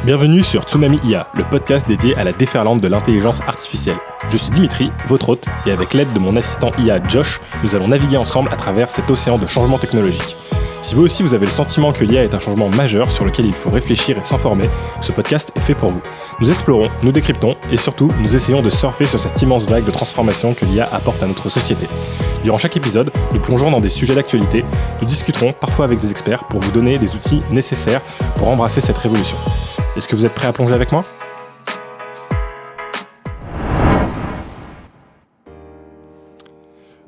Bienvenue sur Tsunami IA, le podcast dédié à la déferlante de l'intelligence artificielle. Je suis Dimitri, votre hôte, et avec l'aide de mon assistant IA Josh, nous allons naviguer ensemble à travers cet océan de changements technologiques. Si vous aussi vous avez le sentiment que l'IA est un changement majeur sur lequel il faut réfléchir et s'informer, ce podcast est fait pour vous. Nous explorons, nous décryptons et surtout nous essayons de surfer sur cette immense vague de transformation que l'IA apporte à notre société. Durant chaque épisode, nous plongerons dans des sujets d'actualité, nous discuterons parfois avec des experts pour vous donner des outils nécessaires pour embrasser cette révolution. Est-ce que vous êtes prêts à plonger avec moi ?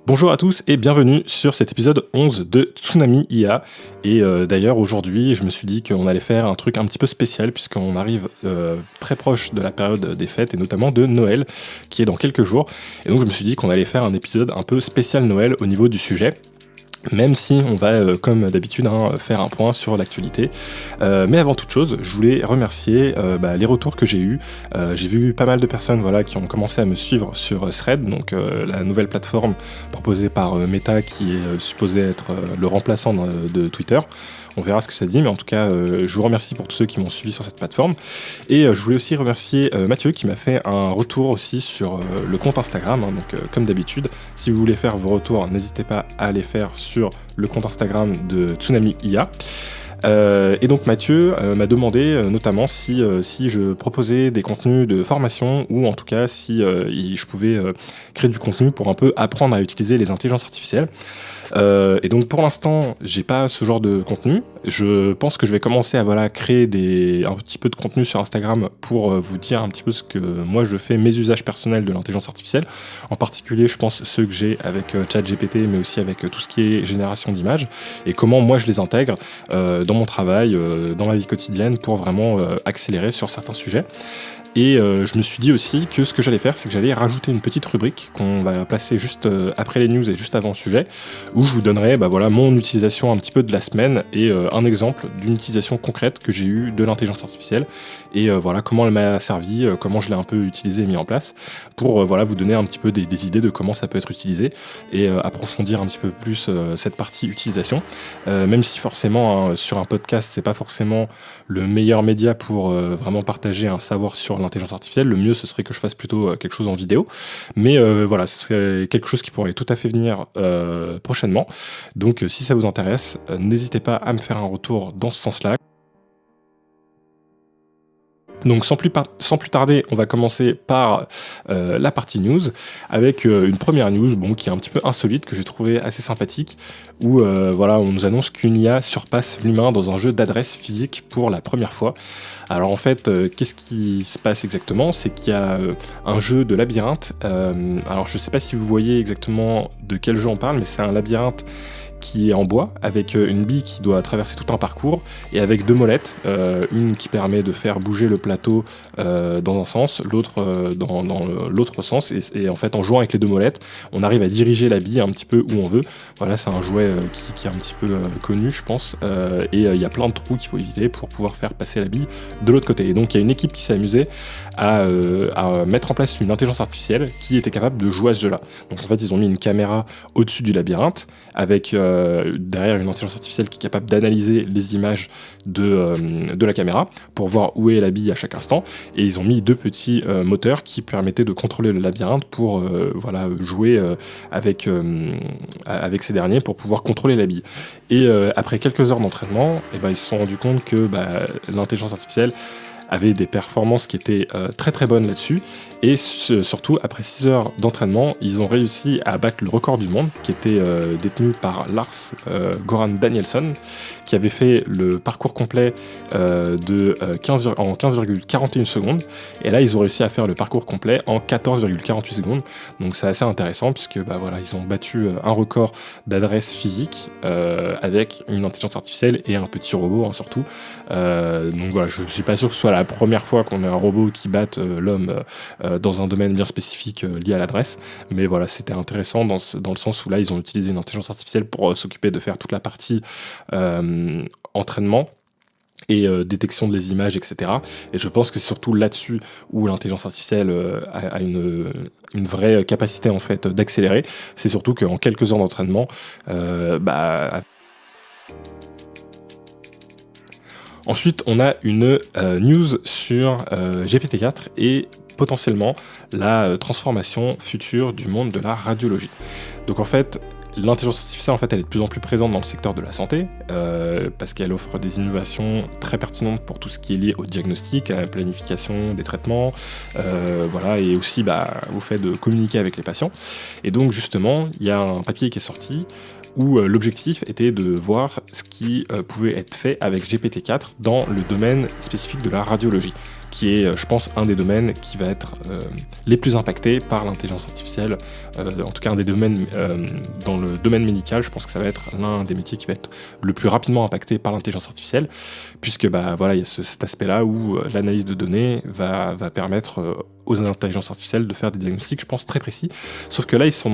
Bonjour à tous et bienvenue sur cet épisode 11 de Tsunami IA. Et d'ailleurs aujourd'hui je me suis dit qu'on allait faire un truc un petit peu spécial puisqu'on arrive très proche de la période des fêtes et notamment de Noël qui est dans quelques jours. Et donc je me suis dit qu'on allait faire un épisode un peu spécial Noël au niveau du sujet. Même si on va, comme d'habitude, faire un point sur l'actualité. Mais avant toute chose, je voulais remercier les retours que j'ai eus. J'ai vu pas mal de personnes qui ont commencé à me suivre sur Threads, donc la nouvelle plateforme proposée par Meta qui est supposée être le remplaçant de Twitter. On verra ce que ça dit, mais en tout cas, je vous remercie pour tous ceux qui m'ont suivi sur cette plateforme. Et je voulais aussi remercier Mathieu qui m'a fait un retour aussi sur le compte Instagram. Donc, comme d'habitude, si vous voulez faire vos retours, n'hésitez pas à les faire sur le compte Instagram de Tsunami IA. Et donc Mathieu m'a demandé notamment si je proposais des contenus de formation ou en tout cas si je pouvais créer du contenu pour un peu apprendre à utiliser les intelligences artificielles. Et donc pour l'instant j'ai pas ce genre de contenu. Je pense que je vais commencer à créer un petit peu de contenu sur Instagram pour vous dire un petit peu ce que moi je fais, mes usages personnels de l'intelligence artificielle. En particulier je pense ceux que j'ai avec ChatGPT mais aussi avec tout ce qui est génération d'images et comment moi je les intègre dans mon travail, dans ma vie quotidienne pour vraiment accélérer sur certains sujets. Et je me suis dit aussi que ce que j'allais faire, c'est que j'allais rajouter une petite rubrique qu'on va placer juste après les news et juste avant le sujet, où je vous donnerai mon utilisation un petit peu de la semaine et un exemple d'une utilisation concrète que j'ai eue de l'intelligence artificielle et comment elle m'a servi, comment je l'ai un peu utilisée et mis en place pour vous donner un petit peu des idées de comment ça peut être utilisé et approfondir un petit peu plus cette partie utilisation. Même si forcément sur un podcast, c'est pas forcément le meilleur média pour vraiment partager un savoir sur l'intelligence artificielle, le mieux ce serait que je fasse plutôt quelque chose en vidéo, mais ce serait quelque chose qui pourrait tout à fait venir prochainement, donc si ça vous intéresse, n'hésitez pas à me faire un retour dans ce sens-là. Donc sans plus tarder, on va commencer par la partie news, avec une première news qui est un petit peu insolite, que j'ai trouvé assez sympathique, où on nous annonce qu'une IA surpasse l'humain dans un jeu d'adresse physique pour la première fois. Alors en fait, qu'est-ce qui se passe exactement ? C'est qu'il y a un jeu de labyrinthe, alors je sais pas si vous voyez exactement de quel jeu on parle, mais c'est un labyrinthe qui est en bois, avec une bille qui doit traverser tout un parcours, et avec deux molettes, une qui permet de faire bouger le plateau dans un sens, l'autre dans l'autre sens, et en fait en jouant avec les deux molettes, on arrive à diriger la bille un petit peu où on veut. Voilà, c'est un jouet qui est un petit peu connu, je pense, et il y a plein de trous qu'il faut éviter pour pouvoir faire passer la bille de l'autre côté. Et donc il y a une équipe qui s'est amusée à mettre en place une intelligence artificielle qui était capable de jouer à ce jeu-là. Donc en fait ils ont mis une caméra au-dessus du labyrinthe, avec derrière une intelligence artificielle qui est capable d'analyser les images de la caméra pour voir où est la bille à chaque instant, et ils ont mis deux petits moteurs qui permettaient de contrôler le labyrinthe pour jouer avec ces derniers pour pouvoir contrôler la bille. Et après quelques heures d'entraînement, ils se sont rendus compte que l'intelligence artificielle avait des performances qui étaient très très bonnes là-dessus, et surtout après 6 heures d'entraînement, ils ont réussi à battre le record du monde qui était détenu par Lars Goran Danielsson, qui avait fait le parcours complet en 15,41 secondes, et là ils ont réussi à faire le parcours complet en 14,48 secondes, donc c'est assez intéressant puisque ils ont battu un record d'adresse physique avec une intelligence artificielle et un petit robot surtout, donc voilà, je suis pas sûr que ce soit la première fois qu'on a un robot qui batte l'homme dans un domaine bien spécifique lié à l'adresse, mais voilà, c'était intéressant dans le sens où là ils ont utilisé une intelligence artificielle pour s'occuper de faire toute la partie entraînement et détection des images, etc. Et je pense que c'est surtout là-dessus où l'intelligence artificielle a une vraie capacité en fait d'accélérer. C'est surtout qu'en quelques heures d'entraînement, Ensuite, on a une news sur GPT-4 et potentiellement la transformation future du monde de la radiologie. Donc en fait, l'intelligence artificielle, en fait, elle est de plus en plus présente dans le secteur de la santé, parce qu'elle offre des innovations très pertinentes pour tout ce qui est lié au diagnostic, à la planification des traitements, voilà, et aussi au fait de communiquer avec les patients. Et donc justement, il y a un papier qui est sorti où l'objectif était de voir ce qui pouvait être fait avec GPT-4 dans le domaine spécifique de la radiologie, qui est, je pense, un des domaines qui va être les plus impactés par l'intelligence artificielle, en tout cas un des domaines, dans le domaine médical, je pense que ça va être l'un des métiers qui va être le plus rapidement impacté par l'intelligence artificielle, puisque voilà, il y a cet aspect-là où l'analyse de données va permettre aux intelligences artificielles de faire des diagnostics, je pense, très précis, sauf que là, ils sont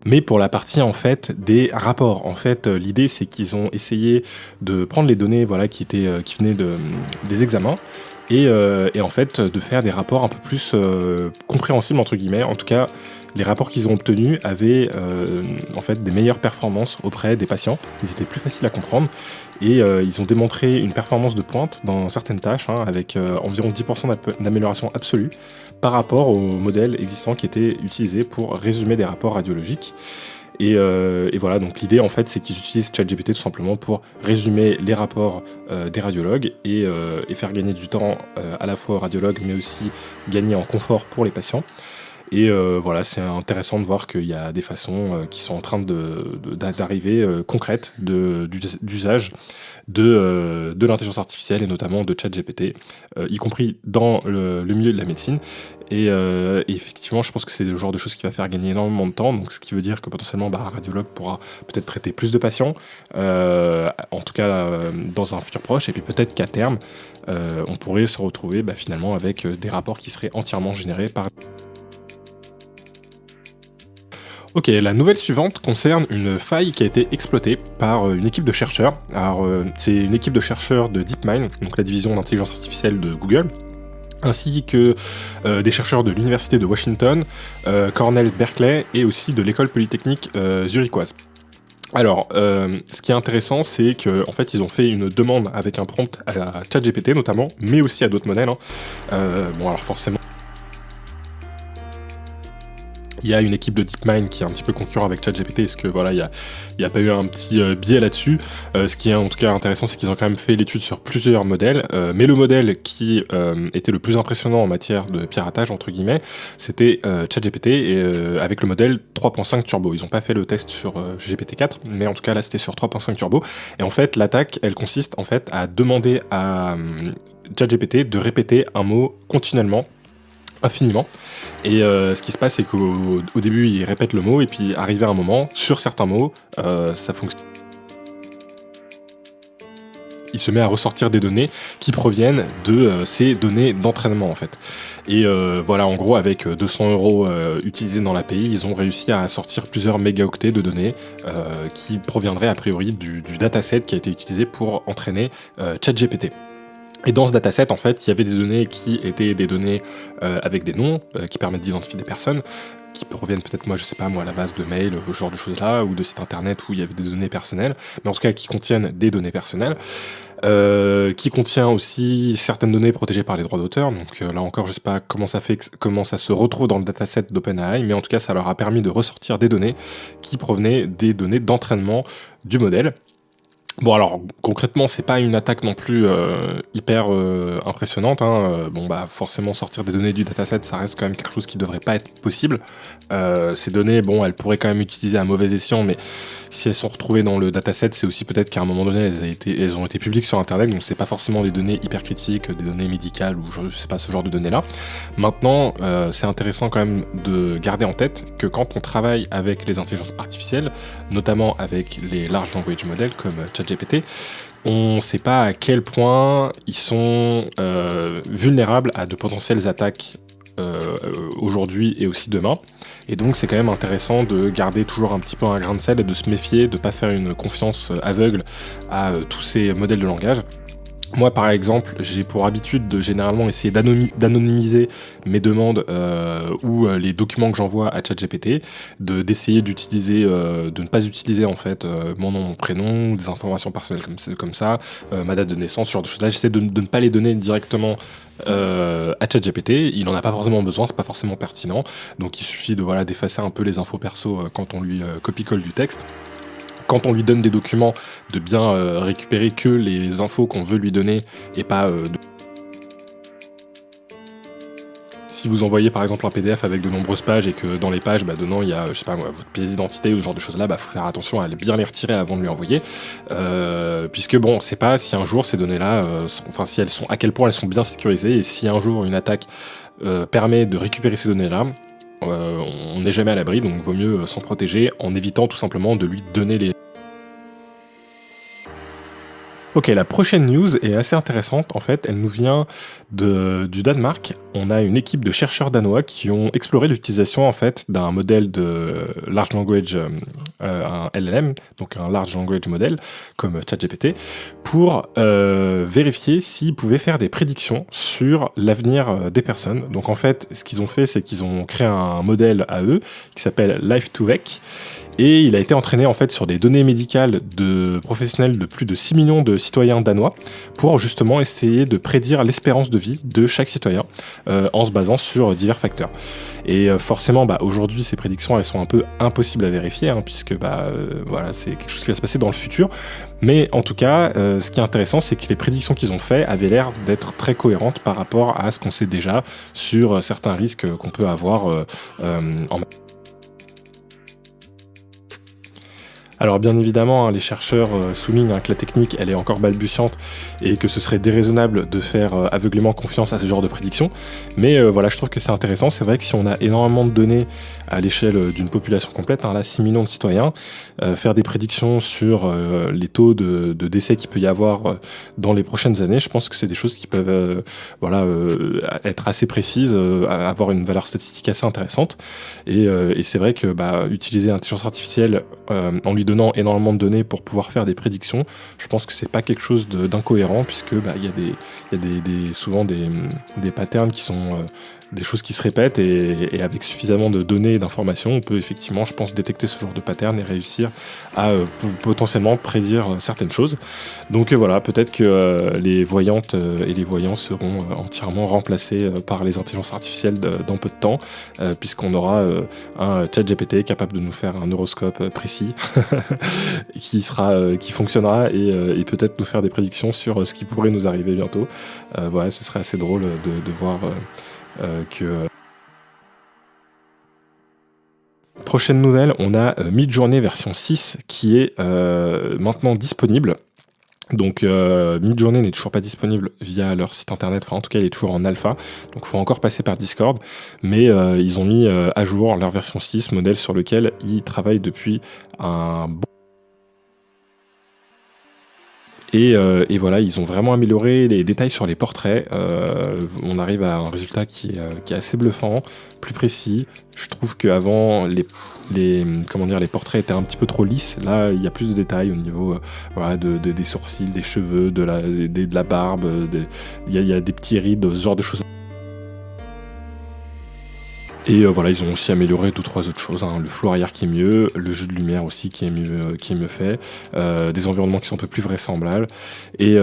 mais pour la partie en fait des rapports. En fait, l'idée c'est qu'ils ont essayé de prendre les données voilà qui venaient des examens et en fait de faire des rapports un peu plus compréhensibles entre guillemets. En tout cas, les rapports qu'ils ont obtenus avaient en fait des meilleures performances auprès des patients. Ils étaient plus faciles à comprendre et ils ont démontré une performance de pointe dans certaines tâches avec environ 10% d'amélioration absolue par rapport au modèle existant qui était utilisé pour résumer des rapports radiologiques. Et voilà, donc l'idée en fait c'est qu'ils utilisent ChatGPT tout simplement pour résumer les rapports des radiologues et faire gagner du temps à la fois aux radiologues mais aussi gagner en confort pour les patients. Et voilà, c'est intéressant de voir qu'il y a des façons qui sont en train d'arriver concrètes d'usage de l'intelligence artificielle et notamment de ChatGPT, y compris dans le milieu de la médecine. Et effectivement, je pense que c'est le genre de choses qui va faire gagner énormément de temps, donc ce qui veut dire que potentiellement un radiologue pourra peut-être traiter plus de patients, en tout cas dans un futur proche, et puis peut-être qu'à terme, on pourrait se retrouver finalement avec des rapports qui seraient entièrement générés par... Ok, la nouvelle suivante concerne une faille qui a été exploitée par une équipe de chercheurs. Alors, c'est une équipe de chercheurs de DeepMind, donc la division d'intelligence artificielle de Google, ainsi que des chercheurs de l'université de Washington, Cornell Berkeley et aussi de l'école polytechnique zurichoise. Alors, ce qui est intéressant, c'est qu'en fait, ils ont fait une demande avec un prompt à ChatGPT notamment, mais aussi à d'autres modèles. Bon, alors forcément, il y a une équipe de DeepMind qui est un petit peu concurrent avec ChatGPT, parce que voilà, il y a pas eu un petit biais là-dessus. Ce qui est en tout cas intéressant, c'est qu'ils ont quand même fait l'étude sur plusieurs modèles, mais le modèle qui était le plus impressionnant en matière de piratage entre guillemets, c'était ChatGPT et avec le modèle 3.5 Turbo. Ils n'ont pas fait le test sur GPT-4, mais en tout cas là c'était sur 3.5 Turbo. Et en fait, l'attaque, elle consiste en fait à demander à ChatGPT de répéter un mot continuellement, infiniment. Et ce qui se passe, c'est qu'au début, il répète le mot, et puis arrivé à un moment, sur certains mots, ça fonctionne. Il se met à ressortir des données qui proviennent de ces données d'entraînement, en fait. Et voilà, en gros, avec 200 € utilisés dans l'API, ils ont réussi à sortir plusieurs mégaoctets de données qui proviendraient a priori du dataset qui a été utilisé pour entraîner ChatGPT. Et dans ce dataset, en fait, il y avait des données qui étaient des données avec des noms qui permettent d'identifier des personnes, qui proviennent peut-être, moi, je sais pas, moi, à la base de mail, ce genre de choses-là, ou de sites internet où il y avait des données personnelles, mais en tout cas qui contiennent des données personnelles, qui contient aussi certaines données protégées par les droits d'auteur. Donc là encore, je sais pas comment ça se retrouve dans le dataset d'OpenAI, mais en tout cas, ça leur a permis de ressortir des données qui provenaient des données d'entraînement du modèle. Bon, alors concrètement, c'est pas une attaque non plus hyper impressionnante. Bon, forcément, sortir des données du dataset, ça reste quand même quelque chose qui devrait pas être possible. Ces données, bon, elles pourraient quand même utiliser à mauvais escient, mais si elles sont retrouvées dans le dataset, c'est aussi peut-être qu'à un moment donné, elles ont été publiques sur Internet, donc c'est pas forcément des données hyper critiques, des données médicales ou je sais pas, ce genre de données-là. Maintenant, c'est intéressant quand même de garder en tête que quand on travaille avec les intelligences artificielles, notamment avec les large language models comme ChatGPT, on ne sait pas à quel point ils sont vulnérables à de potentielles attaques aujourd'hui et aussi demain. Et donc c'est quand même intéressant de garder toujours un petit peu un grain de sel et de se méfier, de ne pas faire une confiance aveugle à tous ces modèles de langage. Moi, par exemple, j'ai pour habitude de généralement essayer d'anonymiser mes demandes ou les documents que j'envoie à ChatGPT, d'essayer d'utiliser, de ne pas utiliser en fait mon nom, mon prénom, des informations personnelles comme ça, ma date de naissance, ce genre de choses-là. J'essaie de ne pas les donner directement à ChatGPT. Il n'en a pas forcément besoin, c'est pas forcément pertinent. Donc il suffit de voilà d'effacer un peu les infos perso quand on lui copie-colle du texte. Quand on lui donne des documents, de bien récupérer que les infos qu'on veut lui donner et pas si vous envoyez par exemple un PDF avec de nombreuses pages et que dans les pages, dedans il y a, je sais pas moi, votre pièce d'identité ou ce genre de choses-là, faut faire attention à bien les retirer avant de lui envoyer, puisque bon, on sait pas si un jour ces données-là, si elles sont, à quel point elles sont bien sécurisées, et si un jour une attaque permet de récupérer ces données-là, on n'est jamais à l'abri, donc vaut mieux s'en protéger en évitant tout simplement de lui donner les... Ok, la prochaine news est assez intéressante. En fait, elle nous vient du Danemark. On a une équipe de chercheurs danois qui ont exploré l'utilisation en fait d'un modèle de large language, un LLM, donc un large language model comme ChatGPT, pour vérifier s'ils pouvaient faire des prédictions sur l'avenir des personnes. Donc en fait, ce qu'ils ont fait, c'est qu'ils ont créé un modèle à eux qui s'appelle Life2Vec. Et il a été entraîné en fait sur des données médicales de professionnels de plus de 6 millions de citoyens danois pour justement essayer de prédire l'espérance de vie de chaque citoyen en se basant sur divers facteurs. Et forcément, aujourd'hui, ces prédictions, elles sont un peu impossibles à vérifier, puisque voilà, c'est quelque chose qui va se passer dans le futur. Mais en tout cas, ce qui est intéressant, c'est que les prédictions qu'ils ont faites avaient l'air d'être très cohérentes par rapport à ce qu'on sait déjà sur certains risques qu'on peut avoir en... Alors bien évidemment, les chercheurs soulignent que la technique elle est encore balbutiante et que ce serait déraisonnable de faire aveuglément confiance à ce genre de prédictions. Mais voilà, je trouve que c'est intéressant. C'est vrai que si on a énormément de données à l'échelle d'une population complète, là 6 millions de citoyens, faire des prédictions sur les taux de décès qu'il peut y avoir dans les prochaines années, je pense que c'est des choses qui peuvent être assez précises, avoir une valeur statistique assez intéressante. Et c'est vrai que utiliser l'intelligence artificielle en lui donnant énormément de données pour pouvoir faire des prédictions, je pense que c'est pas quelque chose d'incohérent, puisque il y a souvent des patterns qui sont des choses qui se répètent, et avec suffisamment de données et d'informations, on peut effectivement, je pense, détecter ce genre de pattern et réussir à potentiellement prédire certaines choses. Donc voilà, peut-être que les voyantes et les voyants seront entièrement remplacés par les intelligences artificielles dans peu de temps, puisqu'on aura un ChatGPT capable de nous faire un horoscope précis qui fonctionnera et peut-être nous faire des prédictions sur ce qui pourrait nous arriver bientôt. Voilà, ce serait assez drôle de voir que... Prochaine nouvelle, on a Midjourney version 6 qui est maintenant disponible. Donc Midjourney n'est toujours pas disponible via leur site internet, enfin en tout cas il est toujours en alpha, donc il faut encore passer par Discord, mais ils ont mis à jour leur version 6, modèle sur lequel ils travaillent depuis un bon... Et voilà, ils ont vraiment amélioré les détails sur les portraits. On arrive à un résultat qui est assez bluffant, plus précis. Je trouve qu'avant, les portraits étaient un petit peu trop lisses. Là, il y a plus de détails au niveau des sourcils, des cheveux, de la barbe. Il y a des petits rides, ce genre de choses. Et voilà, ils ont aussi amélioré 2-3 autres choses, le flou arrière qui est mieux, le jeu de lumière aussi qui est mieux fait, des environnements qui sont un peu plus vraisemblables, et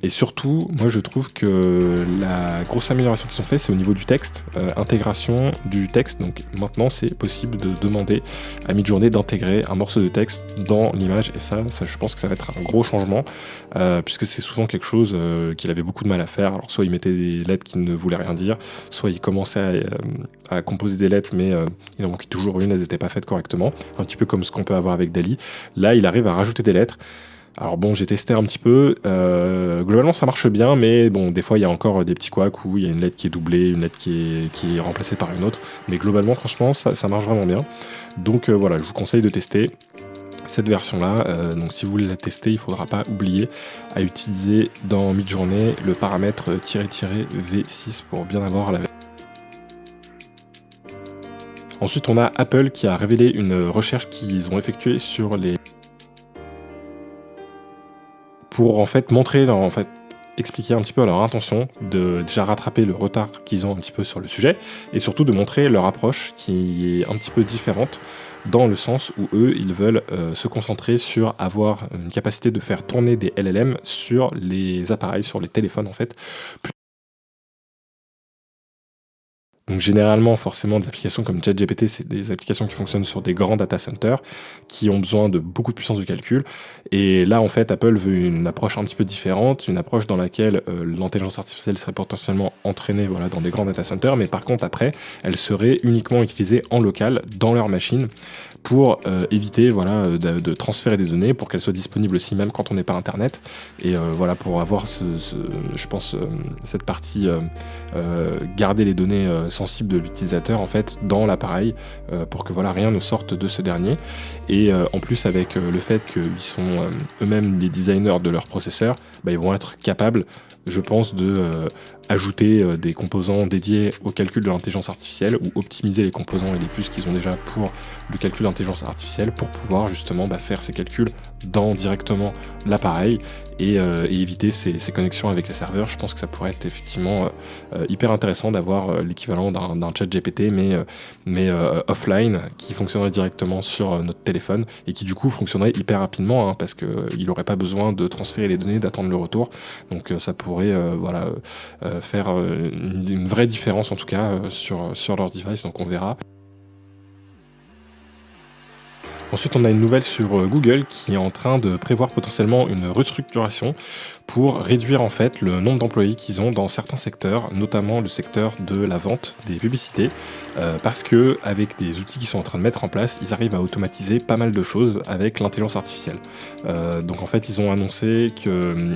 surtout, moi je trouve que la grosse amélioration qu'ils ont fait, c'est au niveau du texte, intégration du texte. Donc maintenant c'est possible de demander à Midjourney d'intégrer un morceau de texte dans l'image, et ça je pense que ça va être un gros changement, puisque c'est souvent quelque chose qu'il avait beaucoup de mal à faire. Alors soit il mettait des lettres qui ne voulaient rien dire, soit il commençait à composer des lettres, mais il en manquait toujours une, elles n'étaient pas faites correctement, un petit peu comme ce qu'on peut avoir avec DALL-E. Là, il arrive à rajouter des lettres. Alors bon, j'ai testé un petit peu, globalement ça marche bien, mais bon, des fois il y a encore des petits couacs où il y a une lettre qui est doublée, une lettre qui est remplacée par une autre, mais globalement, franchement, ça marche vraiment bien. Donc voilà, je vous conseille de tester cette version-là. Donc si vous voulez la tester, il ne faudra pas oublier à utiliser dans Midjourney le paramètre --V6 pour bien avoir la version. Ensuite, on a Apple qui a révélé une recherche qu'ils ont effectuée sur pour en fait montrer expliquer un petit peu leur intention, de déjà rattraper le retard qu'ils ont un petit peu sur le sujet, et surtout de montrer leur approche qui est un petit peu différente, dans le sens où eux, ils veulent se concentrer sur avoir une capacité de faire tourner des LLM sur les appareils, sur les téléphones en fait. Donc généralement, forcément, des applications comme ChatGPT, c'est des applications qui fonctionnent sur des grands data centers qui ont besoin de beaucoup de puissance de calcul. Et là, en fait, Apple veut une approche un petit peu différente, une approche dans laquelle l'intelligence artificielle serait potentiellement entraînée voilà, dans des grands data centers, mais par contre, après, elle serait uniquement utilisée en local, dans leur machine, pour éviter voilà, de transférer des données, pour qu'elles soient disponibles aussi même quand on n'est pas Internet. Et voilà, pour avoir, je pense, cette partie, garder les données sensibles de l'utilisateur en fait dans l'appareil pour que voilà rien ne sorte de ce dernier. Et en plus avec le fait qu'ils sont eux-mêmes les designers de leur processeur, ils vont être capables, je pense, de ajouter des composants dédiés au calcul de l'intelligence artificielle ou optimiser les composants et les puces qu'ils ont déjà pour le calcul d'intelligence artificielle pour pouvoir justement faire ces calculs dans directement l'appareil et éviter ces connexions avec les serveurs. Je pense que ça pourrait être effectivement hyper intéressant d'avoir l'équivalent d'un chat GPT mais offline qui fonctionnerait directement sur notre téléphone et qui du coup fonctionnerait hyper rapidement parce qu'il n'aurait pas besoin de transférer les données, d'attendre le retour. Donc ça pourrait faire une vraie différence en tout cas sur leur device, donc on verra. Ensuite, on a une nouvelle sur Google qui est en train de prévoir potentiellement une restructuration pour réduire en fait le nombre d'employés qu'ils ont dans certains secteurs, notamment le secteur de la vente des publicités, parce que avec des outils qu'ils sont en train de mettre en place, ils arrivent à automatiser pas mal de choses avec l'intelligence artificielle. Donc en fait, ils ont annoncé que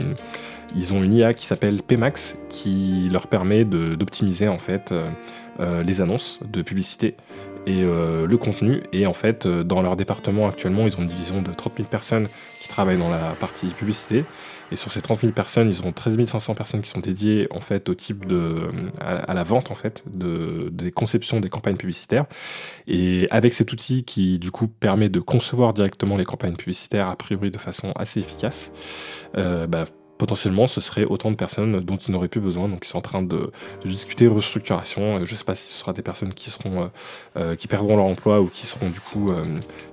ils ont une IA qui s'appelle PMax qui leur permet d'optimiser en fait les annonces de publicité et le contenu. Et en fait, dans leur département actuellement, ils ont une division de 30 000 personnes qui travaillent dans la partie publicité. Et sur ces 30 000 personnes, ils ont 13 500 personnes qui sont dédiées en fait au type à la vente en fait des conceptions des campagnes publicitaires. Et avec cet outil qui du coup permet de concevoir directement les campagnes publicitaires a priori de façon assez efficace, potentiellement ce serait autant de personnes dont ils n'auraient plus besoin. Donc ils sont en train de discuter restructuration. Je ne sais pas si ce sera des personnes qui perdront leur emploi ou qui seront du coup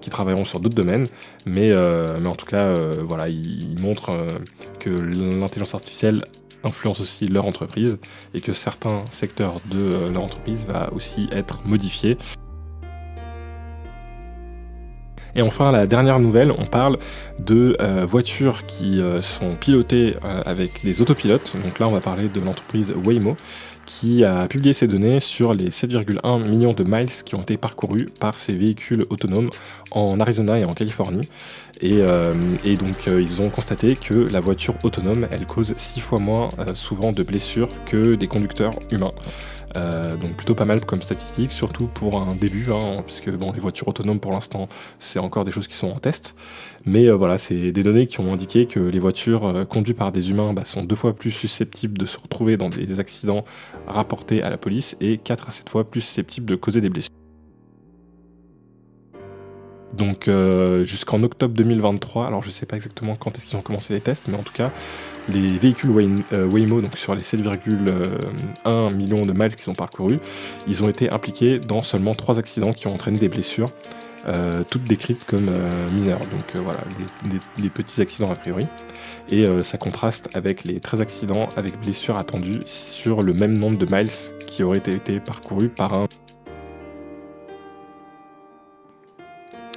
qui travailleront sur d'autres domaines, mais en tout cas voilà, ils montrent que l'intelligence artificielle influence aussi leur entreprise et que certains secteurs de leur entreprise va aussi être modifiés. Et enfin, la dernière nouvelle, on parle de voitures qui sont pilotées avec des autopilotes. Donc là, on va parler de l'entreprise Waymo, qui a publié ses données sur les 7,1 millions de miles qui ont été parcourus par ces véhicules autonomes en Arizona et en Californie. Et donc, ils ont constaté que la voiture autonome, elle cause 6 fois moins souvent de blessures que des conducteurs humains. Donc plutôt pas mal comme statistique, surtout pour un début, puisque les voitures autonomes pour l'instant c'est encore des choses qui sont en test, mais voilà, c'est des données qui ont indiqué que les voitures conduites par des humains sont 2 fois plus susceptibles de se retrouver dans des accidents rapportés à la police et 4 à 7 fois plus susceptibles de causer des blessures. Donc jusqu'en octobre 2023, alors je sais pas exactement quand est-ce qu'ils ont commencé les tests, mais en tout cas les véhicules Waymo, donc sur les 7,1 millions de miles qu'ils ont parcourus, ils ont été impliqués dans seulement 3 accidents qui ont entraîné des blessures, toutes décrites comme mineures, donc voilà, des petits accidents a priori. Et ça contraste avec les 13 accidents avec blessures attendues sur le même nombre de miles qui auraient été parcourus par un...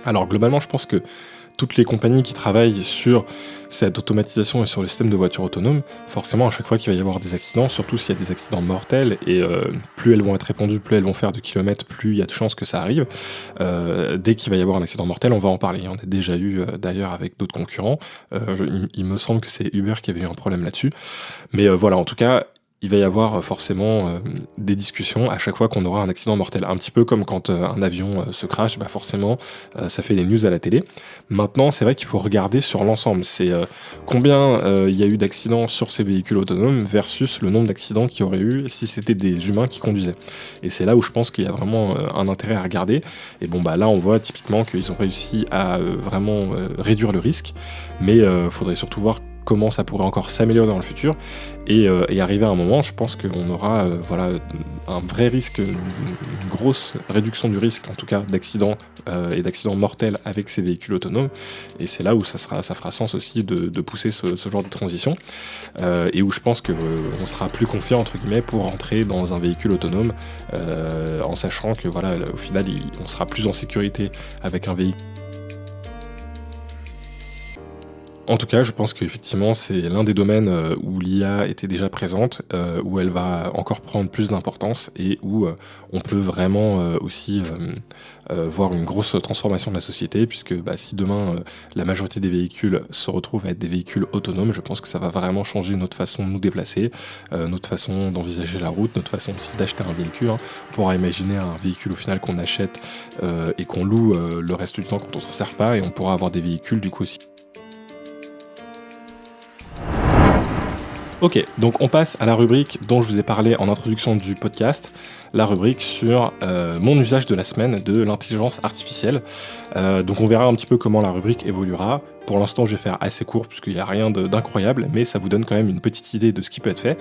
Alors globalement, je pense que toutes les compagnies qui travaillent sur cette automatisation et sur le système de voitures autonomes, forcément à chaque fois qu'il va y avoir des accidents, surtout s'il y a des accidents mortels, et plus elles vont être répandues, plus elles vont faire de kilomètres, plus il y a de chances que ça arrive. Dès qu'il va y avoir un accident mortel, on va en parler. On a déjà eu d'ailleurs avec d'autres concurrents. Il me semble que c'est Uber qui avait eu un problème là-dessus. Mais voilà, en tout cas, il va y avoir forcément des discussions à chaque fois qu'on aura un accident mortel. Un petit peu comme quand un avion se crache, forcément, ça fait des news à la télé. Maintenant, c'est vrai qu'il faut regarder sur l'ensemble. C'est combien il y a eu d'accidents sur ces véhicules autonomes versus le nombre d'accidents qu'il y aurait eu si c'était des humains qui conduisaient. Et c'est là où je pense qu'il y a vraiment un intérêt à regarder. Et là, on voit typiquement qu'ils ont réussi à vraiment réduire le risque. Mais il faudrait surtout voir comment ça pourrait encore s'améliorer dans le futur, et arriver à un moment, je pense qu'on aura un vrai risque, une grosse réduction du risque, en tout cas d'accidents et d'accidents mortels avec ces véhicules autonomes, et c'est là où ça fera sens aussi de pousser ce genre de transition, et où je pense qu'on sera plus confiant entre guillemets pour rentrer dans un véhicule autonome, en sachant que voilà, au final on sera plus en sécurité avec un véhicule. En tout cas, je pense qu'effectivement, c'est l'un des domaines où l'IA était déjà présente, où elle va encore prendre plus d'importance, et où on peut vraiment aussi voir une grosse transformation de la société, puisque si demain la majorité des véhicules se retrouvent à être des véhicules autonomes, je pense que ça va vraiment changer notre façon de nous déplacer, notre façon d'envisager la route, notre façon aussi d'acheter un véhicule. On pourra imaginer un véhicule au final qu'on achète et qu'on loue le reste du temps quand on s'en sert pas, et on pourra avoir des véhicules du coup aussi. Ok, donc on passe à la rubrique dont je vous ai parlé en introduction du podcast, la rubrique sur mon usage de la semaine de l'intelligence artificielle. Donc on verra un petit peu comment la rubrique évoluera. Pour l'instant, je vais faire assez court puisqu'il n'y a rien d'incroyable, mais ça vous donne quand même une petite idée de ce qui peut être fait.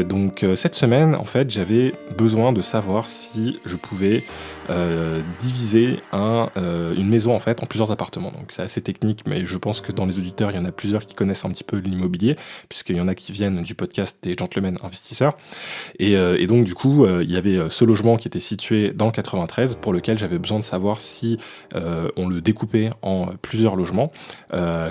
Donc cette semaine, en fait, j'avais besoin de savoir si je pouvais diviser une maison en fait en plusieurs appartements. Donc c'est assez technique, mais je pense que dans les auditeurs, il y en a plusieurs qui connaissent un petit peu l'immobilier, puisqu'il y en a qui viennent du podcast des Gentlemen Investisseurs. Et donc du coup, il y avait ce logement qui était situé dans le 93, pour lequel j'avais besoin de savoir si on le découpait en plusieurs logements,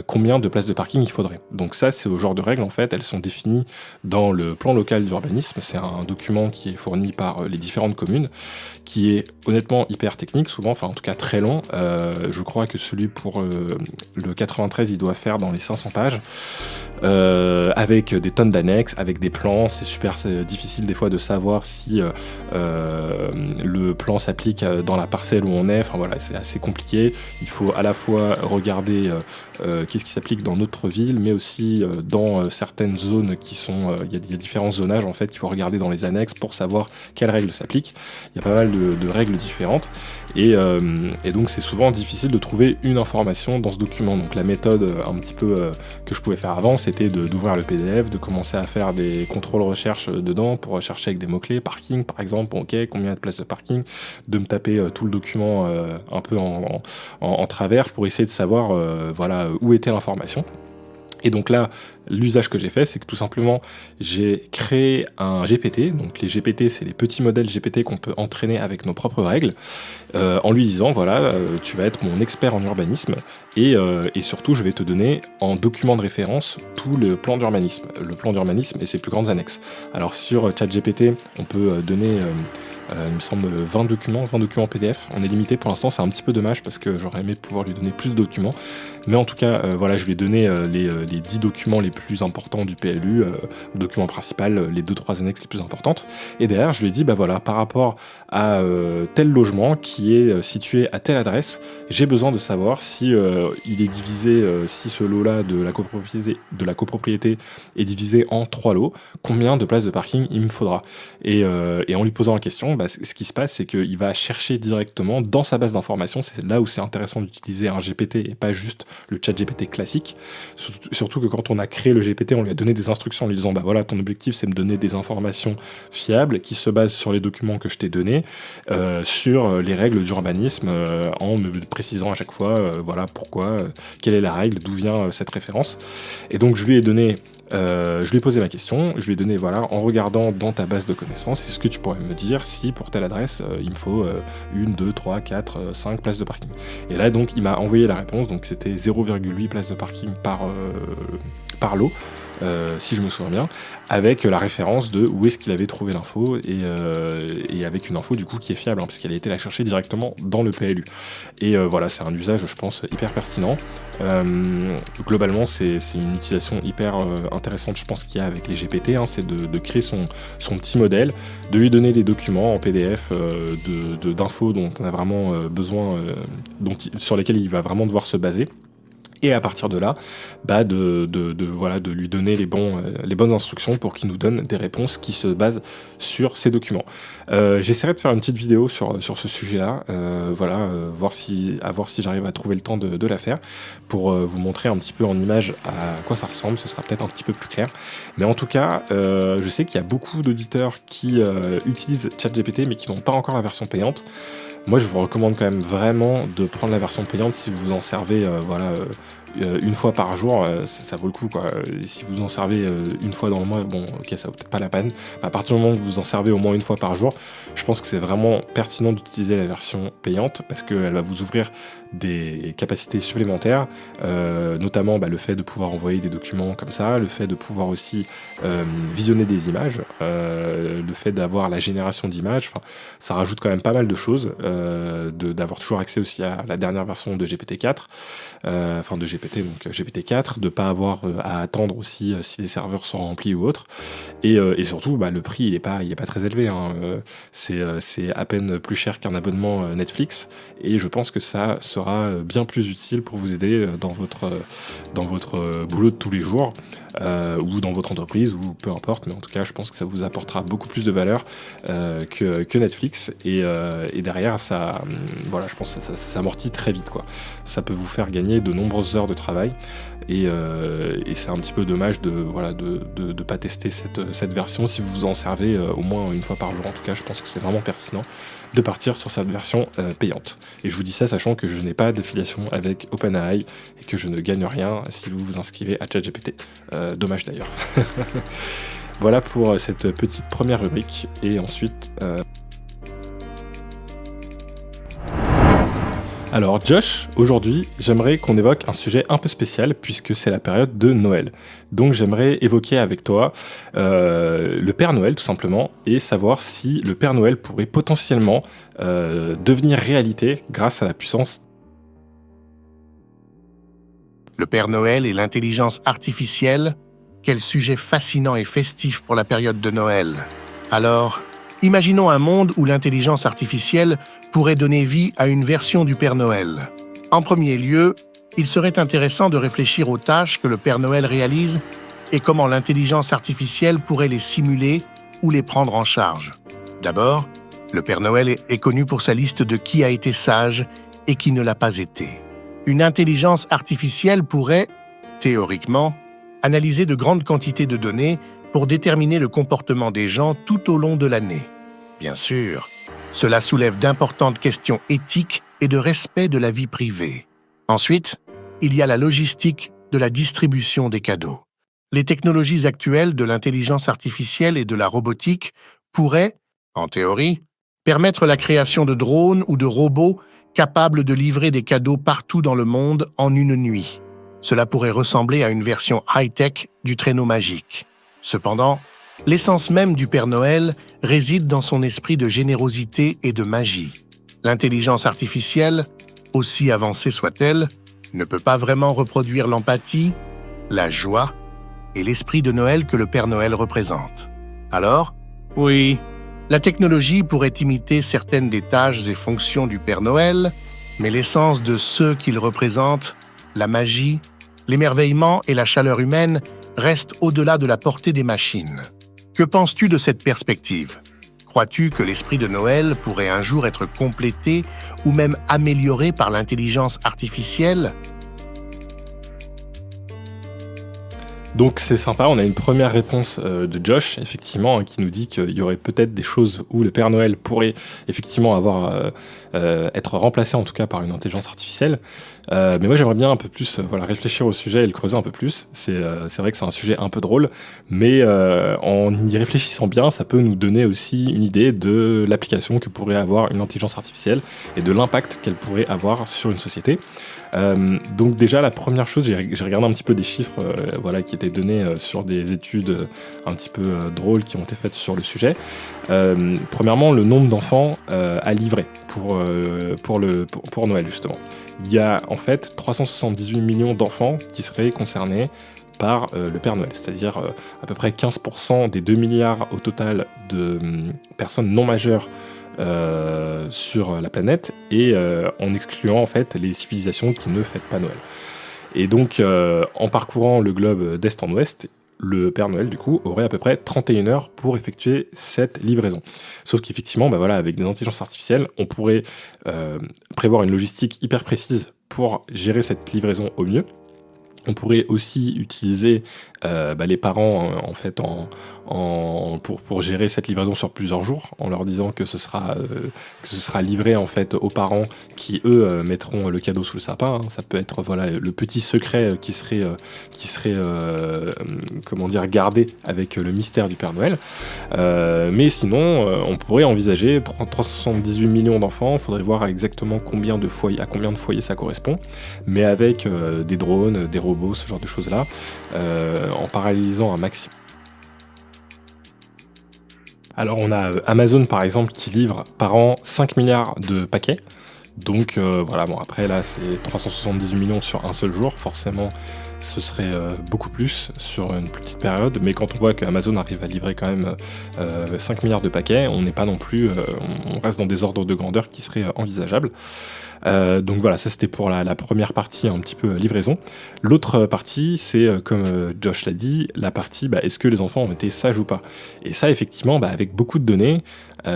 combien de places de parking il faudrait. Donc ça, c'est au genre de règles, en fait, elles sont définies dans le plan local d'urbanisme. C'est un document qui est fourni par les différentes communes, qui est honnêtement hyper technique souvent, enfin en tout cas très long. Je crois que celui pour le 93, il doit faire dans les 500 pages, avec des tonnes d'annexes, avec des plans. C'est difficile des fois de savoir si le plan s'applique dans la parcelle où on est. Enfin voilà, c'est assez compliqué. Il faut à la fois regarder qu'est-ce qui s'applique dans notre ville, mais aussi dans certaines zones qui sont... Il y a différents zonages en fait qu'il faut regarder dans les annexes pour savoir quelles règles s'appliquent. Il y a pas mal de règles différentes, et donc c'est souvent difficile de trouver une information dans ce document. Donc la méthode un petit peu que je pouvais faire avant, c'était d'ouvrir le PDF, de commencer à faire des contrôles recherche dedans pour rechercher avec des mots-clés, parking par exemple, ok, combien de places de parking, de me taper tout le document un peu en travers pour essayer de savoir où était l'information. Et donc là, l'usage que j'ai fait, c'est que tout simplement, j'ai créé un GPT. Donc les GPT, c'est les petits modèles GPT qu'on peut entraîner avec nos propres règles, en lui disant, tu vas être mon expert en urbanisme, et surtout, je vais te donner en document de référence tout le plan d'urbanisme et ses plus grandes annexes. Alors sur ChatGPT, on peut donner... il me semble 20 documents PDF. On est limité pour l'instant, c'est un petit peu dommage parce que j'aurais aimé pouvoir lui donner plus de documents. Mais en tout cas, je lui ai donné les 10 documents les plus importants du PLU, le document principal, les 2-3 annexes les plus importantes. Et derrière, je lui ai dit, par rapport à tel logement qui est situé à telle adresse, j'ai besoin de savoir si il est divisé, si ce lot-là de la copropriété est divisé en 3 lots, combien de places de parking il me faudra. Et en lui posant la question, ce qui se passe, c'est qu'il va chercher directement dans sa base d'informations. C'est là où c'est intéressant d'utiliser un GPT et pas juste le chat GPT classique. Surtout que quand on a créé le GPT, on lui a donné des instructions en lui disant ton objectif c'est de me donner des informations fiables qui se basent sur les documents que je t'ai donnés, sur les règles d'urbanisme, en me précisant à chaque fois pourquoi, quelle est la règle, d'où vient cette référence. Et donc je lui ai posé ma question, je lui ai donné, en regardant dans ta base de connaissances, est-ce que tu pourrais me dire si pour telle adresse, il me faut 1, 2, 3, 4, 5 places de parking. Et là, donc, il m'a envoyé la réponse, donc c'était 0,8 places de parking par lot, si je me souviens bien, avec la référence de où est-ce qu'il avait trouvé l'info, et avec une info du coup qui est fiable, parce qu'elle a été la chercher directement dans le PLU. Et c'est un usage, je pense, hyper pertinent. Globalement, c'est une utilisation hyper intéressante, je pense, qu'il y a avec les GPT, c'est de créer son petit modèle, de lui donner des documents en PDF d'infos dont on a vraiment besoin, sur lesquels il va vraiment devoir se baser, Et à partir de là, de lui donner les bonnes instructions pour qu'il nous donne des réponses qui se basent sur ces documents. J'essaierai de faire une petite vidéo sur ce sujet-là, voir si j'arrive à trouver le temps de la faire, pour vous montrer un petit peu en image à quoi ça ressemble. Ce sera peut-être un petit peu plus clair. Mais en tout cas, je sais qu'il y a beaucoup d'auditeurs qui utilisent ChatGPT, mais qui n'ont pas encore la version payante. Moi, je vous recommande quand même vraiment de prendre la version payante si vous en servez une fois par jour, ça vaut le coup, quoi. Et si vous en servez une fois dans le mois, bon, ok, ça vaut peut-être pas la peine. À partir du moment où vous en servez au moins une fois par jour, je pense que c'est vraiment pertinent d'utiliser la version payante parce qu'elle va vous ouvrir des capacités supplémentaires, notamment le fait de pouvoir envoyer des documents comme ça, le fait de pouvoir aussi visionner des images, le fait d'avoir la génération d'images. Enfin, ça rajoute quand même pas mal de choses, d'avoir toujours accès aussi à la dernière version de GPT-4, de GPT, donc GPT-4, de pas avoir à attendre aussi si les serveurs sont remplis ou autre, et surtout le prix il est pas très élevé, hein. C'est à peine plus cher qu'un abonnement Netflix, et je pense que ça sera bien plus utile pour vous aider dans votre boulot de tous les jours, ou dans votre entreprise, ou peu importe, mais en tout cas je pense que ça vous apportera beaucoup plus de valeur que Netflix, et derrière ça, je pense que ça amortit très vite, quoi. Ça peut vous faire gagner de nombreuses heures de travail, et c'est un petit peu dommage de pas tester cette version si vous en servez au moins une fois par jour. En tout cas, je pense que c'est vraiment pertinent de partir sur cette version payante. Et je vous dis ça sachant que je n'ai pas d'affiliation avec OpenAI et que je ne gagne rien si vous vous inscrivez à ChatGPT. Dommage d'ailleurs. Voilà pour cette petite première rubrique, et ensuite... Alors Josh, aujourd'hui, j'aimerais qu'on évoque un sujet un peu spécial puisque c'est la période de Noël. Donc j'aimerais évoquer avec toi le Père Noël tout simplement, et savoir si le Père Noël pourrait potentiellement devenir réalité grâce à la puissance. Le Père Noël et l'intelligence artificielle, quel sujet fascinant et festif pour la période de Noël. Alors, imaginons un monde où l'intelligence artificielle pourrait donner vie à une version du Père Noël. En premier lieu, il serait intéressant de réfléchir aux tâches que le Père Noël réalise et comment l'intelligence artificielle pourrait les simuler ou les prendre en charge. D'abord, le Père Noël est connu pour sa liste de qui a été sage et qui ne l'a pas été. Une intelligence artificielle pourrait, théoriquement, analyser de grandes quantités de données pour déterminer le comportement des gens tout au long de l'année. Bien sûr, cela soulève d'importantes questions éthiques et de respect de la vie privée. Ensuite, il y a la logistique de la distribution des cadeaux. Les technologies actuelles de l'intelligence artificielle et de la robotique pourraient, en théorie, permettre la création de drones ou de robots capables de livrer des cadeaux partout dans le monde en une nuit. Cela pourrait ressembler à une version high-tech du traîneau magique. Cependant, l'essence même du Père Noël réside dans son esprit de générosité et de magie. L'intelligence artificielle, aussi avancée soit-elle, ne peut pas vraiment reproduire l'empathie, la joie et l'esprit de Noël que le Père Noël représente. Alors, oui, la technologie pourrait imiter certaines des tâches et fonctions du Père Noël, mais l'essence de ce qu'il représente, la magie, l'émerveillement et la chaleur humaine restent au-delà de la portée des machines. Que penses-tu de cette perspective ? Crois-tu que l'esprit de Noël pourrait un jour être complété ou même amélioré par l'intelligence artificielle ? Donc c'est sympa, on a une première réponse de Josh, effectivement, qui nous dit qu'il y aurait peut-être des choses où le Père Noël pourrait effectivement être remplacé en tout cas par une intelligence artificielle. Mais moi j'aimerais bien un peu plus réfléchir au sujet et le creuser un peu plus. C'est vrai que c'est un sujet un peu drôle, mais en y réfléchissant bien, ça peut nous donner aussi une idée de l'application que pourrait avoir une intelligence artificielle et de l'impact qu'elle pourrait avoir sur une société. Donc déjà la première chose, j'ai regardé un petit peu des chiffres qui étaient donnés sur des études un petit peu drôles qui ont été faites sur le sujet. Premièrement, le nombre d'enfants à livrer pour Noël justement. Il y a en fait 378 millions d'enfants qui seraient concernés par le Père Noël, c'est-à-dire à peu près 15% des 2 milliards au total de personnes non majeures sur la planète, et en excluant en fait les civilisations qui ne fêtent pas Noël. Et donc, en parcourant le globe d'est en ouest, le Père Noël, du coup, aurait à peu près 31 heures pour effectuer cette livraison. Sauf qu'effectivement, avec des intelligences artificielles, on pourrait prévoir une logistique hyper précise pour gérer cette livraison au mieux. On pourrait aussi utiliser les parents en fait pour gérer cette livraison sur plusieurs jours, en leur disant que ce sera livré en fait aux parents qui eux mettront le cadeau sous le sapin. Ça peut être le petit secret qui serait gardé avec le mystère du Père Noël. Mais sinon, on pourrait envisager 378 millions d'enfants. Il faudrait voir exactement à combien de foyers ça correspond, mais avec des drones, des robots, ce genre de choses-là, en parallélisant un maximum. Alors on a Amazon par exemple qui livre par an 5 milliards de paquets. Donc après là c'est 378 millions sur un seul jour, forcément ce serait beaucoup plus sur une plus petite période, mais quand on voit qu'Amazon arrive à livrer quand même 5 milliards de paquets, on n'est pas non plus, on reste dans des ordres de grandeur qui seraient envisageables. Donc voilà, ça c'était pour la première partie un petit peu livraison. L'autre partie, c'est comme Josh l'a dit, la partie est-ce que les enfants ont été sages ou pas. Et ça effectivement, avec beaucoup de données,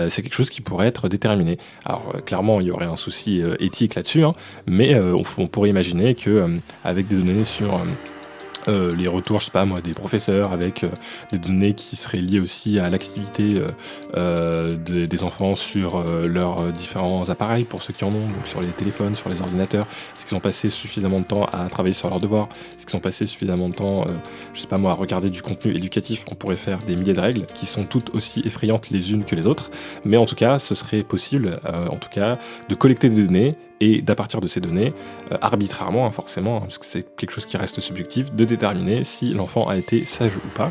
c'est quelque chose qui pourrait être déterminé. Alors clairement, il y aurait un souci éthique là-dessus, hein, mais on pourrait imaginer que avec des données sur les retours, des professeurs, avec des données qui seraient liées aussi à l'activité des enfants sur leurs différents appareils, pour ceux qui en ont, donc sur les téléphones, sur les ordinateurs. Est-ce qu'ils ont passé suffisamment de temps à travailler sur leurs devoirs? Est-ce qu'ils ont passé suffisamment de temps, à regarder du contenu éducatif? On pourrait faire des milliers de règles qui sont toutes aussi effrayantes les unes que les autres, mais en tout cas, ce serait possible, de collecter des données et d'à partir de ces données, arbitrairement, forcément, parce que c'est quelque chose qui reste subjectif, de déterminer si l'enfant a été sage ou pas.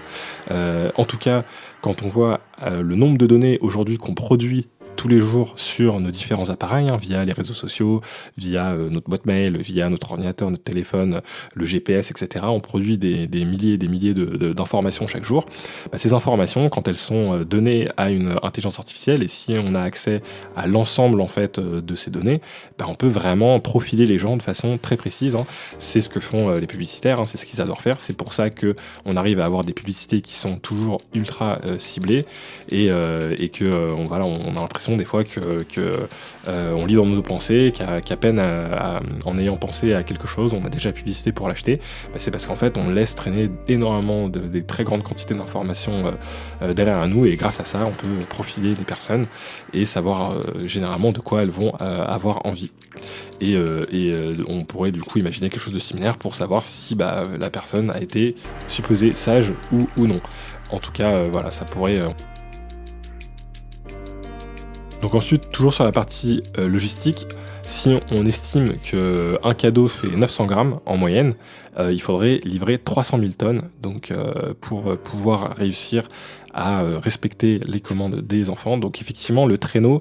En tout cas, quand on voit le nombre de données aujourd'hui qu'on produit tous les jours sur nos différents appareils, via les réseaux sociaux, via notre boîte mail, via notre ordinateur, notre téléphone, le GPS, etc. On produit des milliers et des milliers d'informations chaque jour. Ces informations, quand elles sont données à une intelligence artificielle, et si on a accès à l'ensemble en fait de ces données, on peut vraiment profiler les gens de façon très précise. C'est ce que font les publicitaires, c'est ce qu'ils adorent faire. C'est pour ça que on arrive à avoir des publicités qui sont toujours ultra ciblées et que on a l'impression des fois on lit dans nos pensées, qu'à peine en ayant pensé à quelque chose, on a déjà publicité pour l'acheter. C'est parce qu'en fait on laisse traîner énormément des très grandes quantités d'informations derrière nous, et grâce à ça on peut profiler les personnes et savoir généralement de quoi elles vont avoir envie. Et on pourrait du coup imaginer quelque chose de similaire pour savoir si la personne a été supposée sage ou non. En tout cas, ça pourrait... Donc ensuite, toujours sur la partie logistique, si on estime qu'un cadeau fait 900 grammes en moyenne, il faudrait livrer 300 000 tonnes donc, pour pouvoir réussir à respecter les commandes des enfants. Donc effectivement, le traîneau,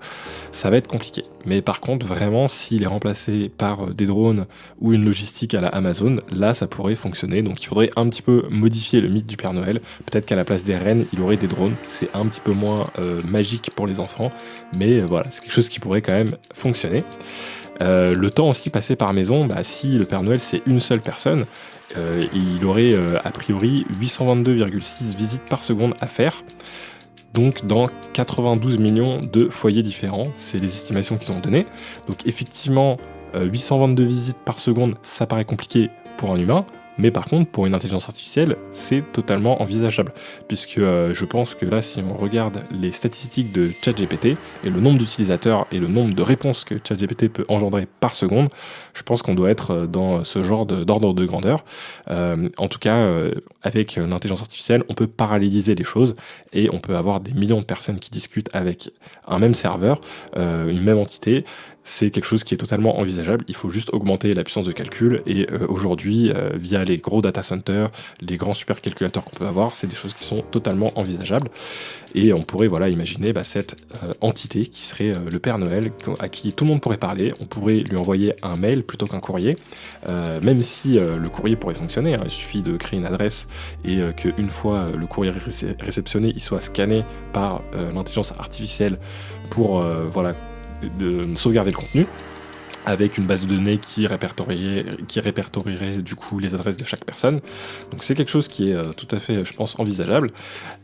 ça va être compliqué. Mais par contre, vraiment, s'il est remplacé par des drones ou une logistique à la Amazon, là, ça pourrait fonctionner. Donc il faudrait un petit peu modifier le mythe du Père Noël. Peut-être qu'à la place des rennes, il aurait des drones. C'est un petit peu moins magique pour les enfants. Mais c'est quelque chose qui pourrait quand même fonctionner. Le temps aussi passé par maison, si le Père Noël c'est une seule personne, il aurait a priori 822,6 visites par seconde à faire, donc dans 92 millions de foyers différents, c'est les estimations qu'ils ont données. Donc effectivement, 822 visites par seconde, ça paraît compliqué pour un humain, mais par contre, pour une intelligence artificielle, c'est totalement envisageable. Puisque je pense que là, si on regarde les statistiques de ChatGPT, et le nombre d'utilisateurs et le nombre de réponses que ChatGPT peut engendrer par seconde, je pense qu'on doit être dans ce genre d'ordre de grandeur. En tout cas, avec l'intelligence artificielle, on peut paralléliser les choses, et on peut avoir des millions de personnes qui discutent avec un même serveur, une même entité. C'est quelque chose qui est totalement envisageable. Il faut juste augmenter la puissance de calcul, et aujourd'hui, via les gros data centers, les grands supercalculateurs qu'on peut avoir, c'est des choses qui sont totalement envisageables. Et on pourrait imaginer cette entité qui serait le Père Noël, à qui tout le monde pourrait parler. On pourrait lui envoyer un mail plutôt qu'un courrier, même si le courrier pourrait fonctionner. Il suffit de créer une adresse et qu'une fois le courrier réceptionné, il soit scanné par l'intelligence artificielle pour de sauvegarder le contenu. avec une base de données qui répertorierait du coup les adresses de chaque personne. Donc c'est quelque chose qui est tout à fait, je pense, envisageable.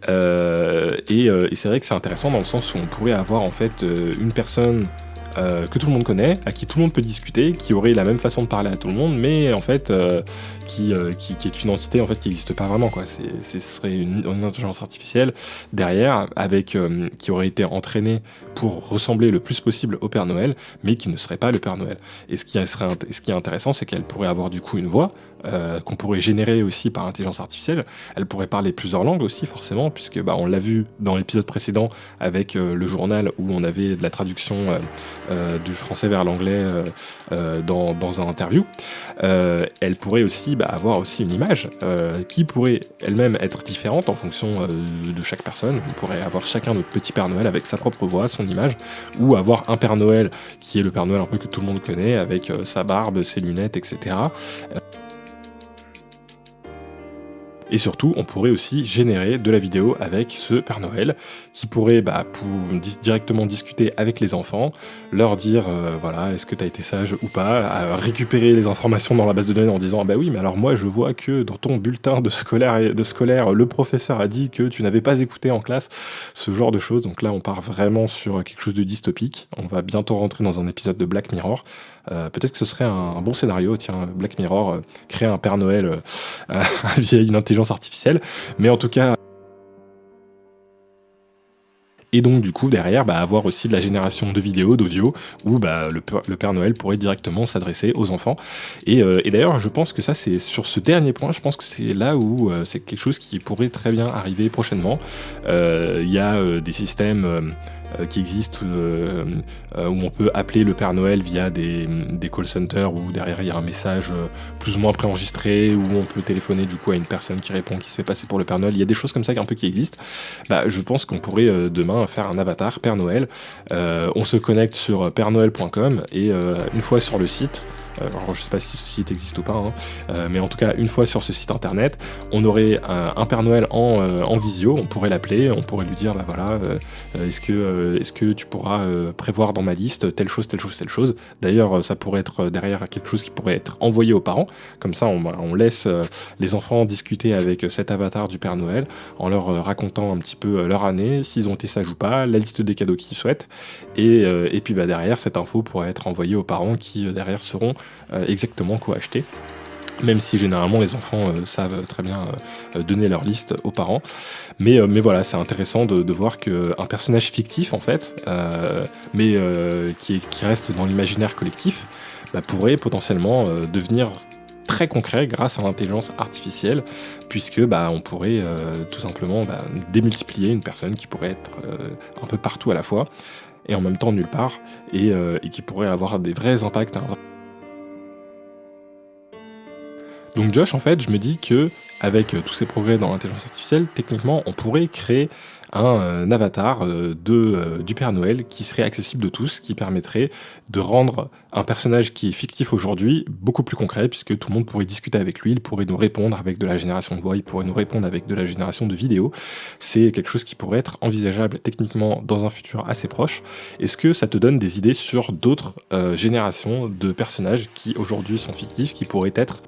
Et c'est vrai que c'est intéressant dans le sens où on pourrait avoir en fait une personne que tout le monde connaît, à qui tout le monde peut discuter, qui aurait la même façon de parler à tout le monde, mais en fait qui est une entité en fait qui n'existe pas vraiment, quoi. Ce serait une intelligence artificielle derrière, avec qui aurait été entraînée pour ressembler le plus possible au Père Noël, mais qui ne serait pas le Père Noël. Et ce qui est intéressant, c'est qu'elle pourrait avoir du coup une voix qu'on pourrait générer aussi par intelligence artificielle. Elle pourrait parler plusieurs langues aussi, forcément, puisque on l'a vu dans l'épisode précédent avec le journal où on avait de la traduction du français vers l'anglais dans un interview. Elle pourrait aussi avoir aussi une image qui pourrait elle-même être différente en fonction de chaque personne. On pourrait avoir chacun notre petit Père Noël avec sa propre voix, son image, ou avoir un Père Noël qui est le Père Noël un peu que tout le monde connaît, avec sa barbe, ses lunettes, etc. Et surtout, on pourrait aussi générer de la vidéo avec ce Père Noël qui pourrait directement discuter avec les enfants, leur dire voilà, est-ce que tu as été sage ou pas, récupérer les informations dans la base de données en disant oui, mais alors moi je vois que dans ton bulletin de scolaire, le professeur a dit que tu n'avais pas écouté en classe, ce genre de choses. Donc là, on part vraiment sur quelque chose de dystopique. On va bientôt rentrer dans un épisode de Black Mirror. Peut-être que ce serait un bon scénario, tiens, Black Mirror, créer un Père Noël via une intelligence artificielle, mais en tout cas. Et donc du coup derrière avoir aussi de la génération de vidéos, d'audio, où le Père Noël pourrait directement s'adresser aux enfants. Et d'ailleurs je pense que ça c'est sur ce dernier point, je pense que c'est là où c'est quelque chose qui pourrait très bien arriver prochainement. Il y a des systèmes qui existent où on peut appeler le Père Noël via des call centers où derrière il y a un message plus ou moins préenregistré, où on peut téléphoner du coup à une personne qui répond, qui se fait passer pour le Père Noël. Il y a des choses comme ça un peu qui existent. Je pense qu'on pourrait demain faire un avatar Père Noël. On se connecte sur pernoël.com et une fois sur le site, alors je sais pas si ce site existe ou pas, mais en tout cas une fois sur ce site internet, on aurait un Père Noël en visio, on pourrait l'appeler, on pourrait lui dire voilà, est-ce que tu pourras prévoir dans ma liste telle chose. D'ailleurs ça pourrait être derrière quelque chose qui pourrait être envoyé aux parents, comme ça on laisse les enfants discuter avec cet avatar du Père Noël en leur racontant un petit peu leur année, s'ils ont été sages ou pas, la liste des cadeaux qu'ils souhaitent, et puis derrière cette info pourrait être envoyée aux parents qui derrière seront exactement quoi acheter, même si généralement les enfants savent très bien donner leur liste aux parents, mais voilà, c'est intéressant de voir qu'un personnage fictif en fait, mais qui reste dans l'imaginaire collectif, pourrait potentiellement devenir très concret grâce à l'intelligence artificielle, puisque on pourrait tout simplement démultiplier une personne qui pourrait être un peu partout à la fois et en même temps nulle part, et qui pourrait avoir des vrais impacts. Donc Josh, en fait, je me dis que avec tous ces progrès dans l'intelligence artificielle, techniquement, on pourrait créer un avatar du Père Noël qui serait accessible de tous, qui permettrait de rendre un personnage qui est fictif aujourd'hui beaucoup plus concret, puisque tout le monde pourrait discuter avec lui, il pourrait nous répondre avec de la génération de voix, il pourrait nous répondre avec de la génération de vidéos. C'est quelque chose qui pourrait être envisageable techniquement dans un futur assez proche. Est-ce que ça te donne des idées sur d'autres générations de personnages qui aujourd'hui sont fictifs, qui pourraient être...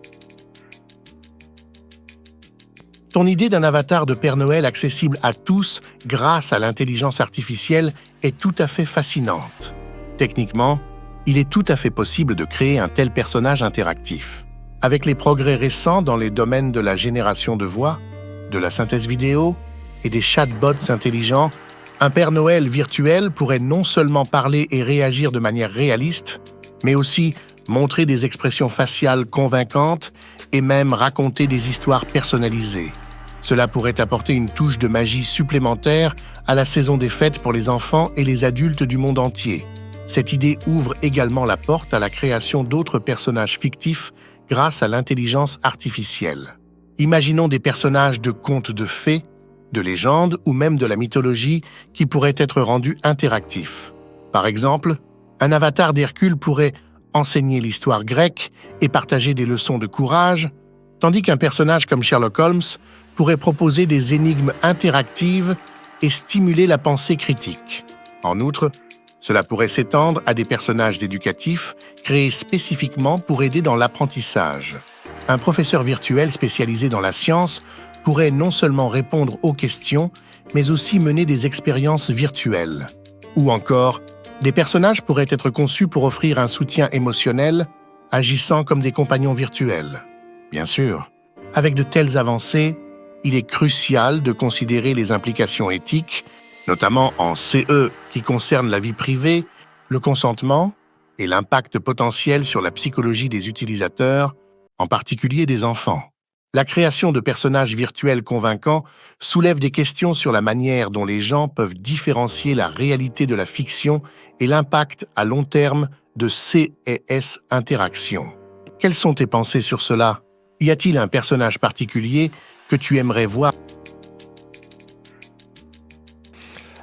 Ton idée d'un avatar de Père Noël accessible à tous grâce à l'intelligence artificielle est tout à fait fascinante. Techniquement, il est tout à fait possible de créer un tel personnage interactif. Avec les progrès récents dans les domaines de la génération de voix, de la synthèse vidéo et des chatbots intelligents, un Père Noël virtuel pourrait non seulement parler et réagir de manière réaliste, mais aussi montrer des expressions faciales convaincantes et même raconter des histoires personnalisées. Cela pourrait apporter une touche de magie supplémentaire à la saison des fêtes pour les enfants et les adultes du monde entier. Cette idée ouvre également la porte à la création d'autres personnages fictifs grâce à l'intelligence artificielle. Imaginons des personnages de contes de fées, de légendes ou même de la mythologie qui pourraient être rendus interactifs. Par exemple, un avatar d'Hercule pourrait enseigner l'histoire grecque et partager des leçons de courage, tandis qu'un personnage comme Sherlock Holmes pourrait proposer des énigmes interactives et stimuler la pensée critique. En outre, Cela pourrait s'étendre à des personnages éducatifs créés spécifiquement pour aider dans l'apprentissage. Un professeur virtuel spécialisé dans la science pourrait non seulement répondre aux questions, mais aussi mener des expériences virtuelles. Ou encore, des personnages pourraient être conçus pour offrir un soutien émotionnel, agissant comme des compagnons virtuels. Bien sûr, avec de telles avancées, il est crucial de considérer les implications éthiques, notamment en CE qui concernent la vie privée, le consentement et l'impact potentiel sur la psychologie des utilisateurs, en particulier des enfants. La création de personnages virtuels convaincants soulève des questions sur la manière dont les gens peuvent différencier la réalité de la fiction et l'impact à long terme de C et S interactions. Quelles sont tes pensées sur cela? Y a-t-il un personnage particulier que tu aimerais voir?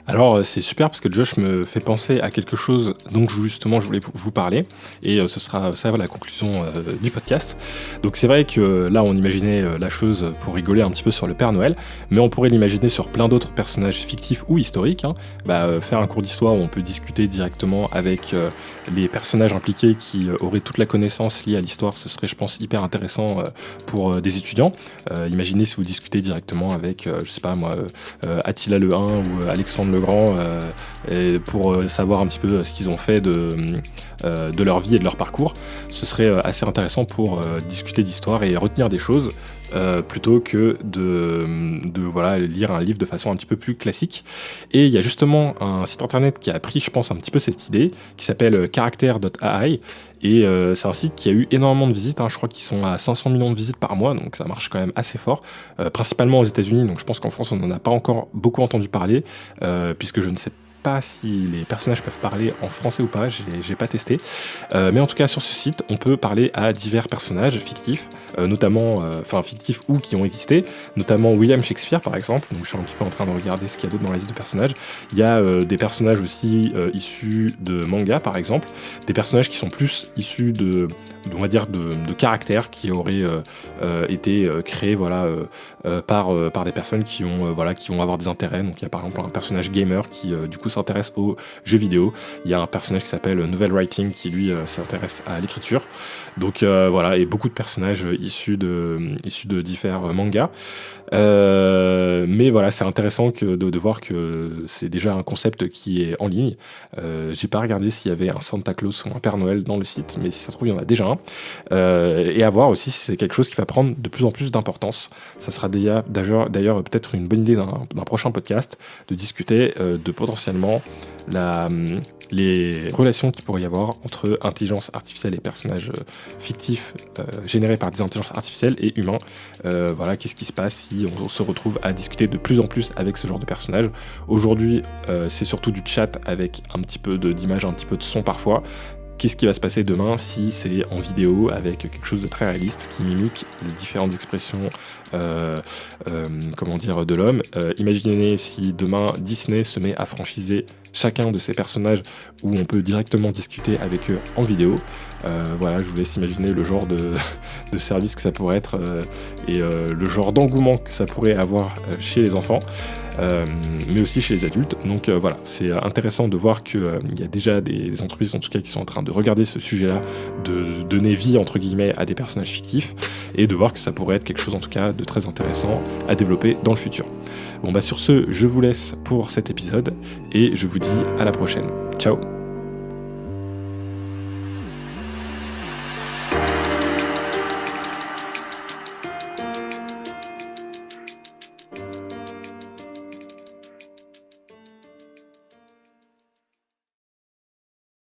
Alors c'est super parce que Josh me fait penser à quelque chose dont justement je voulais vous parler et ce sera ça la conclusion du podcast. Donc c'est vrai que là on imaginait la chose pour rigoler un petit peu sur le Père Noël, mais on pourrait l'imaginer sur plein d'autres personnages fictifs ou historiques. Faire un cours d'histoire où on peut discuter directement avec les personnages impliqués qui auraient toute la connaissance liée à l'histoire, ce serait je pense hyper intéressant pour des étudiants. Imaginez si vous discutez directement avec je sais pas moi Attila le Hun ou Alexandre le Grand pour savoir un petit peu ce qu'ils ont fait de leur vie et de leur parcours. Ce serait assez intéressant pour discuter d'histoire et retenir des choses plutôt que de voilà, lire un livre de façon un petit peu plus classique. Et il y a justement un site internet qui a pris, je pense, un petit peu cette idée, qui s'appelle character.ai. Et c'est un site qui a eu énormément de visites, je crois qu'ils sont à 500 millions de visites par mois, donc ça marche quand même assez fort, principalement aux États-Unis, donc je pense qu'en France on n'en a pas encore beaucoup entendu parler, puisque je ne sais pas si les personnages peuvent parler en français ou pas, j'ai pas testé. Mais en tout cas, sur ce site, on peut parler à divers personnages fictifs, notamment, fictifs ou qui ont existé, notamment William Shakespeare par exemple. Donc je suis un petit peu en train de regarder ce qu'il y a d'autre dans la liste de personnages. Il y a des personnages aussi issus de manga par exemple, des personnages qui sont plus issus on va dire de caractères qui auraient été créés par des personnes qui vont avoir des intérêts. Donc il y a par exemple un personnage gamer qui du coup s'intéresse aux jeux vidéo. Il y a un personnage qui s'appelle Novel Writing qui lui s'intéresse à l'écriture. Donc et beaucoup de personnages issus de divers mangas. Mais voilà, c'est intéressant de voir que c'est déjà un concept qui est en ligne. J'ai pas regardé s'il y avait un Santa Claus ou un Père Noël dans le site, mais si ça se trouve il y en a déjà un. Et à voir aussi si c'est quelque chose qui va prendre de plus en plus d'importance. Ça sera d'ailleurs peut-être une bonne idée d'un prochain podcast de discuter de potentiellement les relations qu'il pourrait y avoir entre intelligence artificielle et personnages fictifs générés par des intelligences artificielles et humains. Qu'est-ce qui se passe si on se retrouve à discuter de plus en plus avec ce genre de personnages. Aujourd'hui, c'est surtout du chat avec un petit peu d'images, un petit peu de son parfois. Qu'est-ce qui va se passer demain si c'est en vidéo avec quelque chose de très réaliste qui mimique les différentes expressions de l'homme. Imaginez si demain Disney se met à franchiser chacun de ces personnages où on peut directement discuter avec eux en vidéo. Je vous laisse imaginer le genre de service que ça pourrait être et le genre d'engouement que ça pourrait avoir chez les enfants. Mais aussi chez les adultes. Donc c'est intéressant de voir qu'il y a déjà des entreprises en tout cas qui sont en train de regarder ce sujet-là, de donner vie entre guillemets à des personnages fictifs et de voir que ça pourrait être quelque chose en tout cas de très intéressant à développer dans le futur. Sur ce, je vous laisse pour cet épisode et je vous dis à la prochaine. Ciao.